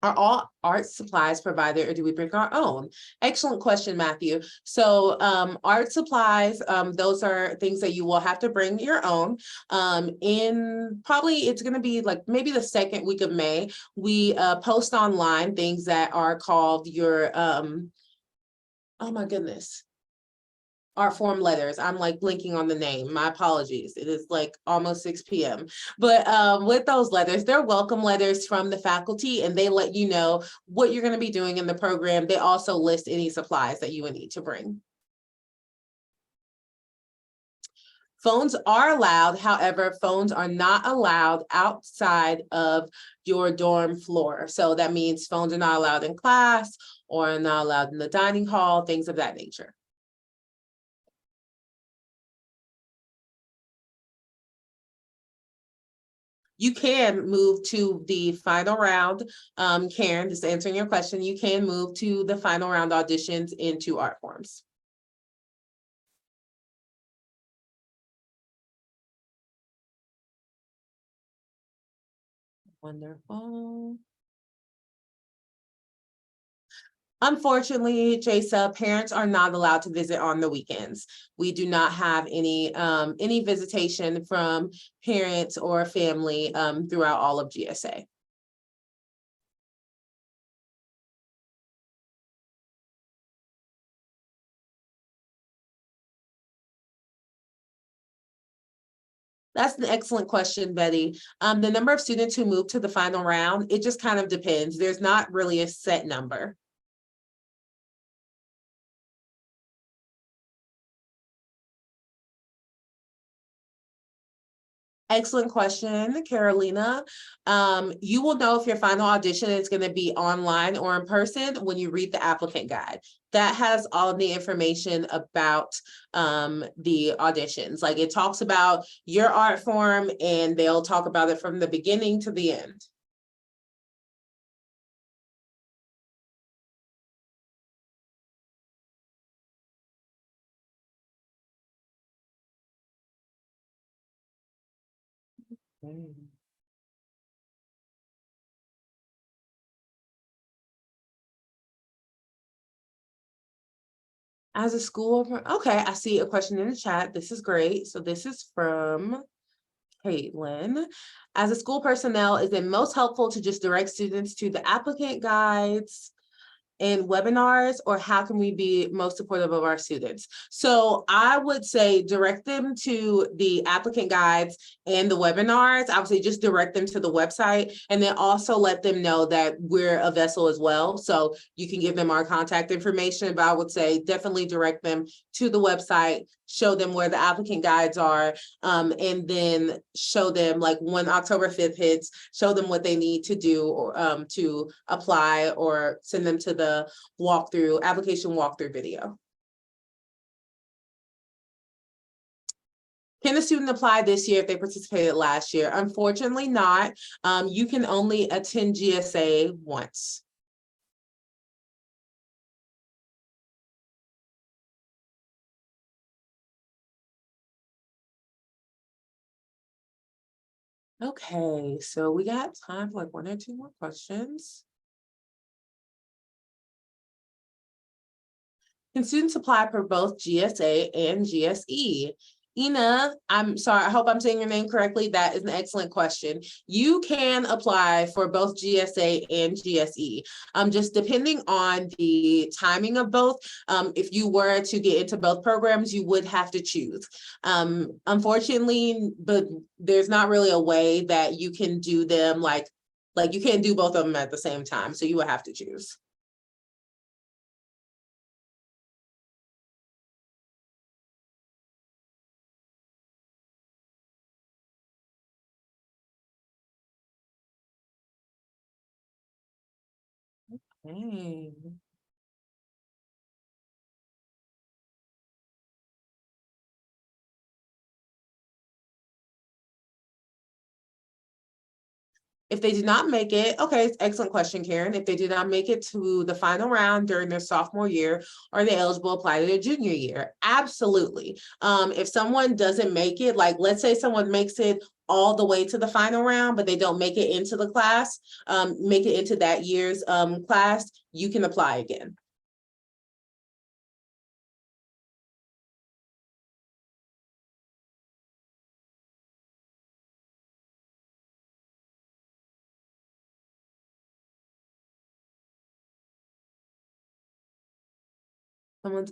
Are all art supplies provided, or do we bring our own? Excellent question, Matthew. So art supplies, those are things that you will have to bring your own. In probably, it's going to be like maybe the second week of May, we post online things that are called your, oh my goodness, art form letters. I'm like blinking on the name. My apologies. It is like almost 6 p.m. But with those letters, they're welcome letters from the faculty, and they let you know what you're going to be doing in the program. They also list any supplies that you would need to bring. Phones are allowed, however, phones are not allowed outside of your dorm floor. So that means phones are not allowed in class or not allowed in the dining hall, things of that nature. You can move to the final round. Karen, just answering your question, you can move to the final round auditions into art forms. Wonderful. Unfortunately, JSA, parents are not allowed to visit on the weekends. We do not have any visitation from parents or family throughout all of GSA. That's an excellent question, Betty. The number of students who move to the final round, it just kind of depends. There's not really a set number. Excellent question, Carolina. You will know if your final audition is going to be online or in person when you read the applicant guide. That has all the information about the auditions. Like it talks about your art form and they'll talk about it from the beginning to the end. As a school, okay, I see a question in the chat. This is great. So this is from Caitlin. As a school personnel, is it most helpful to just direct students to the applicant guides and webinars, or how can we be most supportive of our students? So I would say direct them to the applicant guides and the webinars. I would say just direct them to the website, and then also let them know that we're a vessel as well. So you can give them our contact information, but I would say definitely direct them to the website, show them where the applicant guides are, and then show them, like when October 5th hits, show them what they need to do or to apply, or send them to the application walkthrough video. Can a student apply this year if they participated last year? Unfortunately not. You can only attend GSA once. Okay, so we got time for like 1 or 2 more questions. Can students apply for both GSA and GSE? Ina, I'm sorry, I hope I'm saying your name correctly. That is an excellent question. You can apply for both GSA and GSE. Just depending on the timing of both, if you were to get into both programs, you would have to choose. Unfortunately, but there's not really a way that you can do them like you can't do both of them at the same time. So you would have to choose. Okay. If they do not make it, okay, excellent question, Karen. If they do not make it to the final round during their sophomore year, are they eligible to apply to their junior year? Absolutely. If someone doesn't make it, like let's say someone makes it all the way to the final round, but they don't make it into the class, make it into that year's class, you can apply again.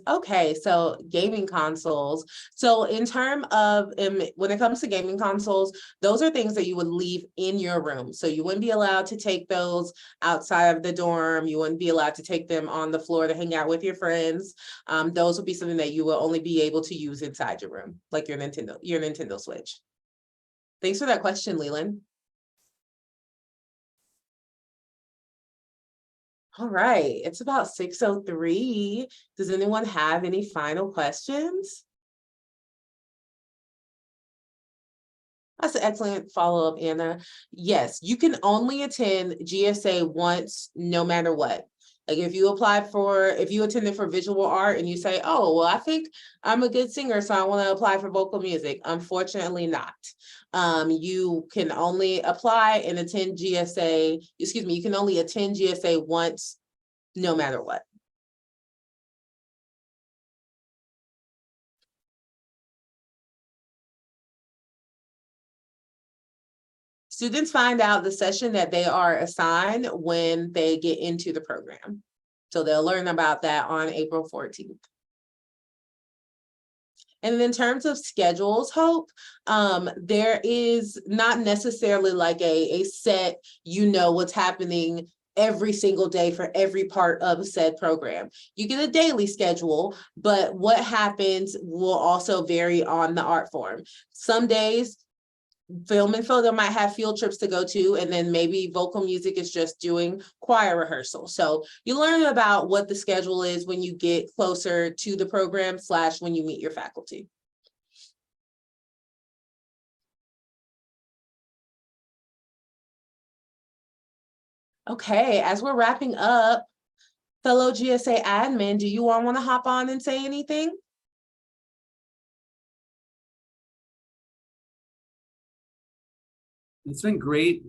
Okay, so gaming consoles. So in terms of when it comes to gaming consoles, those are things that you would leave in your room. So you wouldn't be allowed to take those outside of the dorm. You wouldn't be allowed to take them on the floor to hang out with your friends. Those would be something that you will only be able to use inside your room, like your Nintendo Switch. Thanks for that question, Leland. All right, it's about 6:03. Does anyone have any final questions? That's an excellent follow-up, Anna. Yes, you can only attend GSA once, no matter what. Like if you attended for visual art and you say, oh, well, I think I'm a good singer, so I want to apply for vocal music. Unfortunately not. You can only apply and attend GSA, you can only attend GSA once, no matter what. Students find out the session that they are assigned when they get into the program. So they'll learn about that on April 14th. And in terms of schedules, Hope, there is not necessarily like a set, what's happening every single day for every part of said program. You get a daily schedule, but what happens will also vary on the art form. Some days, film and photo might have field trips to go to, and then maybe vocal music is just doing choir rehearsal. So you learn about what the schedule is when you get closer to the program / when you meet your faculty. Okay, as we're wrapping up, fellow GSA admin, do you all want to hop on and say anything? It's been great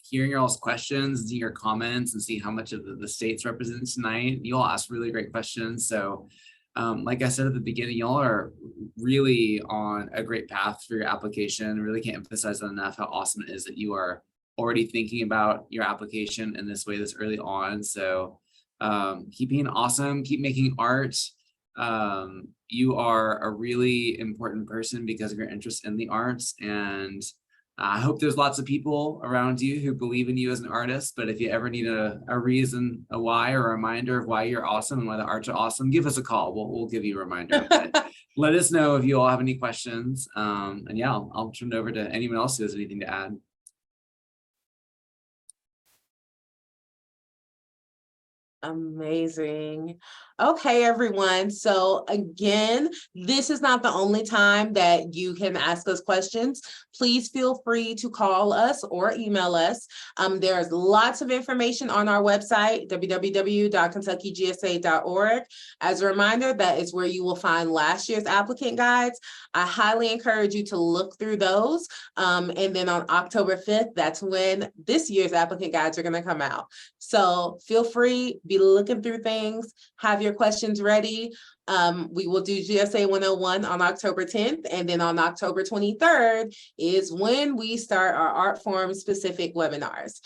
hearing your all's questions, your comments, and see how much of the state's represented tonight. You all asked really great questions. So like I said at the beginning, y'all are really on a great path for your application. Really can't emphasize that enough how awesome it is that you are already thinking about your application in this way this early on. So keep being awesome, keep making art. You are a really important person because of your interest in the arts, and I hope there's lots of people around you who believe in you as an artist. But if you ever need a reason, a why, or a reminder of why you're awesome and why the arts are awesome, give us a call. We'll give you a reminder. Let us know if you all have any questions. And yeah, I'll turn it over to anyone else who has anything to add. Amazing. Okay, everyone. So again, this is not the only time that you can ask us questions. Please feel free to call us or email us. There's lots of information on our website, www.kentuckygsa.org. As a reminder, that is where you will find last year's applicant guides. I highly encourage you to look through those. And then on October 5th, that's when this year's applicant guides are going to come out. So feel free, be looking through things, have your questions ready. We will do GSA 101 on October 10th, and then on October 23rd is when we start our art form specific webinars.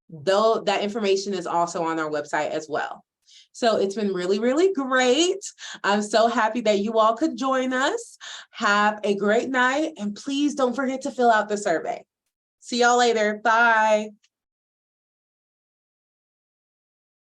Though that information is also on our website as well. So it's been really, really great. I'm so happy that you all could join us. Have a great night, and please don't forget to fill out the survey. See y'all later. Bye.